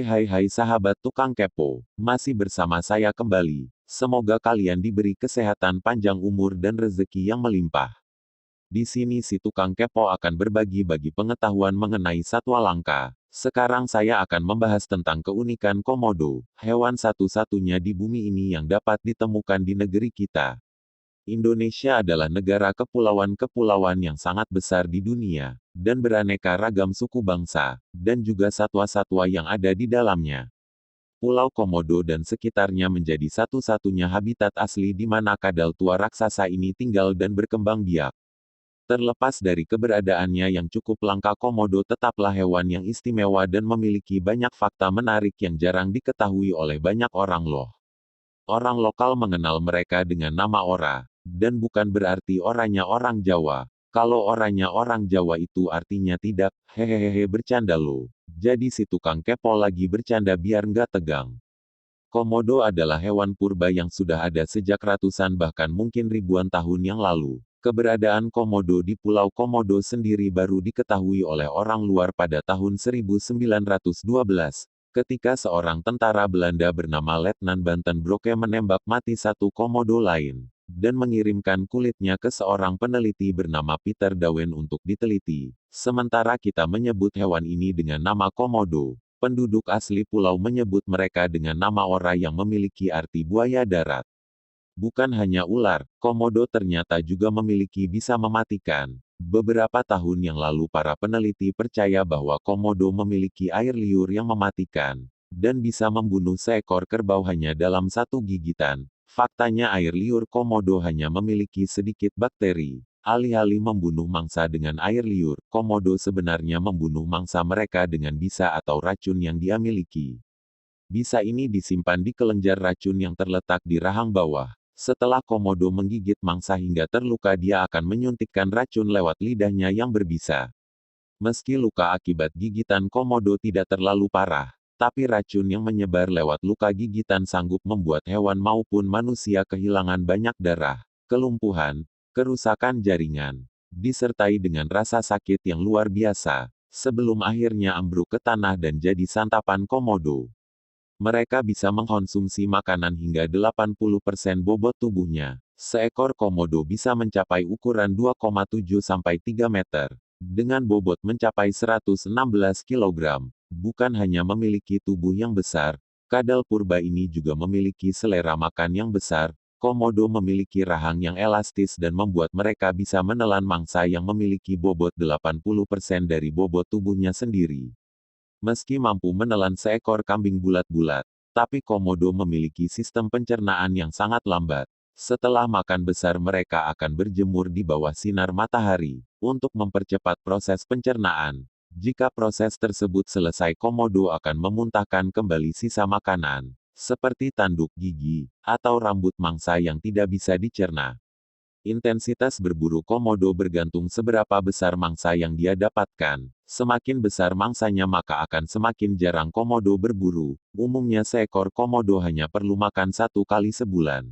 Hai sahabat tukang kepo, masih bersama saya kembali. Semoga kalian diberi kesehatan panjang umur dan rezeki yang melimpah. Di sini si tukang kepo akan berbagi-bagi pengetahuan mengenai satwa langka. Sekarang saya akan membahas tentang keunikan komodo, hewan satu-satunya di bumi ini yang dapat ditemukan di negeri kita. Indonesia adalah negara kepulauan-kepulauan yang sangat besar di dunia, dan beraneka ragam suku bangsa, dan juga satwa-satwa yang ada di dalamnya. Pulau Komodo dan sekitarnya menjadi satu-satunya habitat asli di mana kadal tua raksasa ini tinggal dan berkembang biak. Terlepas dari keberadaannya yang cukup langka, komodo tetaplah hewan yang istimewa dan memiliki banyak fakta menarik yang jarang diketahui oleh banyak orang loh. Orang lokal mengenal mereka dengan nama ora, dan bukan berarti oranya orang Jawa. Kalau oranya orang Jawa itu artinya tidak, hehehe bercanda lo. Jadi si tukang kepo lagi bercanda biar nggak tegang. Komodo adalah hewan purba yang sudah ada sejak ratusan bahkan mungkin ribuan tahun yang lalu. Keberadaan komodo di Pulau Komodo sendiri baru diketahui oleh orang luar pada tahun 1912. Ketika seorang tentara Belanda bernama Letnan Banten Broke menembak mati satu komodo lain, dan mengirimkan kulitnya ke seorang peneliti bernama Peter Darwin untuk diteliti. Sementara kita menyebut hewan ini dengan nama komodo, penduduk asli pulau menyebut mereka dengan nama ora yang memiliki arti buaya darat. Bukan hanya ular, komodo ternyata juga memiliki bisa mematikan. Beberapa tahun yang lalu para peneliti percaya bahwa komodo memiliki air liur yang mematikan, dan bisa membunuh seekor kerbau hanya dalam satu gigitan. Faktanya air liur komodo hanya memiliki sedikit bakteri. Alih-alih membunuh mangsa dengan air liur, komodo sebenarnya membunuh mangsa mereka dengan bisa atau racun yang dia miliki. Bisa ini disimpan di kelenjar racun yang terletak di rahang bawah. Setelah komodo menggigit mangsa hingga terluka, dia akan menyuntikkan racun lewat lidahnya yang berbisa. Meski luka akibat gigitan komodo tidak terlalu parah, tapi racun yang menyebar lewat luka gigitan sanggup membuat hewan maupun manusia kehilangan banyak darah, kelumpuhan, kerusakan jaringan, disertai dengan rasa sakit yang luar biasa, sebelum akhirnya ambruk ke tanah dan jadi santapan komodo. Mereka bisa mengkonsumsi makanan hingga 80% bobot tubuhnya. Seekor komodo bisa mencapai ukuran 2,7 sampai 3 meter, dengan bobot mencapai 116 kg. Bukan hanya memiliki tubuh yang besar, kadal purba ini juga memiliki selera makan yang besar. Komodo memiliki rahang yang elastis dan membuat mereka bisa menelan mangsa yang memiliki bobot 80% dari bobot tubuhnya sendiri. Meski mampu menelan seekor kambing bulat-bulat, tapi komodo memiliki sistem pencernaan yang sangat lambat. Setelah makan besar mereka akan berjemur di bawah sinar matahari, untuk mempercepat proses pencernaan. Jika proses tersebut selesai, komodo akan memuntahkan kembali sisa makanan, seperti tanduk gigi, atau rambut mangsa yang tidak bisa dicerna. Intensitas berburu komodo bergantung seberapa besar mangsa yang dia dapatkan. Semakin besar mangsanya maka akan semakin jarang komodo berburu. Umumnya seekor komodo hanya perlu makan 1 kali sebulan.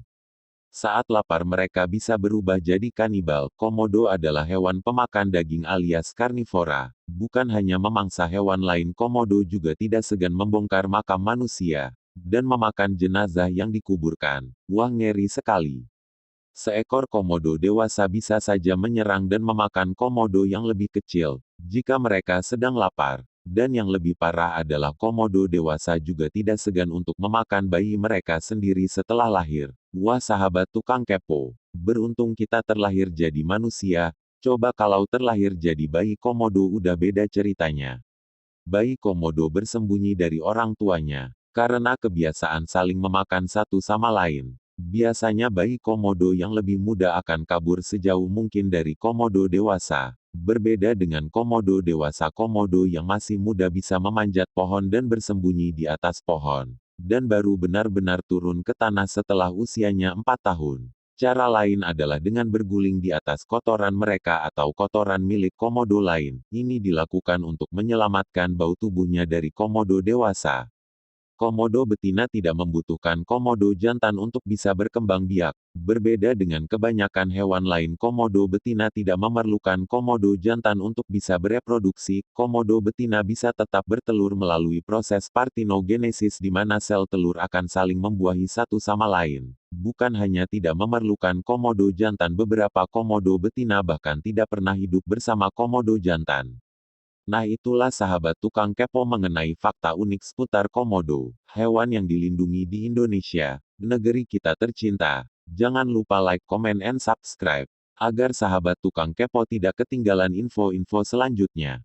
Saat lapar mereka bisa berubah jadi kanibal. Komodo adalah hewan pemakan daging alias karnivora. Bukan hanya memangsa hewan lain, komodo juga tidak segan membongkar makam manusia, dan memakan jenazah yang dikuburkan. Wah, ngeri sekali. Seekor komodo dewasa bisa saja menyerang dan memakan komodo yang lebih kecil, jika mereka sedang lapar. Dan yang lebih parah adalah komodo dewasa juga tidak segan untuk memakan bayi mereka sendiri setelah lahir. Wah sahabat tukang kepo, beruntung kita terlahir jadi manusia, coba kalau terlahir jadi bayi komodo udah beda ceritanya. Bayi komodo bersembunyi dari orang tuanya, karena kebiasaan saling memakan satu sama lain. Biasanya bayi komodo yang lebih muda akan kabur sejauh mungkin dari komodo dewasa. Berbeda dengan komodo dewasa, komodo yang masih muda bisa memanjat pohon dan bersembunyi di atas pohon, dan baru benar-benar turun ke tanah setelah usianya 4 tahun. Cara lain adalah dengan berguling di atas kotoran mereka atau kotoran milik komodo lain. Ini dilakukan untuk menyelamatkan bau tubuhnya dari komodo dewasa. Komodo betina tidak membutuhkan komodo jantan untuk bisa berkembang biak. Berbeda dengan kebanyakan hewan lain, komodo betina tidak memerlukan komodo jantan untuk bisa bereproduksi. Komodo betina bisa tetap bertelur melalui proses partenogenesis di mana sel telur akan saling membuahi satu sama lain. Bukan hanya tidak memerlukan komodo jantan, beberapa komodo betina bahkan tidak pernah hidup bersama komodo jantan. Nah, itulah sahabat tukang kepo mengenai fakta unik seputar komodo, hewan yang dilindungi di Indonesia, negeri kita tercinta. Jangan lupa like, comment, and subscribe, agar sahabat tukang kepo tidak ketinggalan info-info selanjutnya.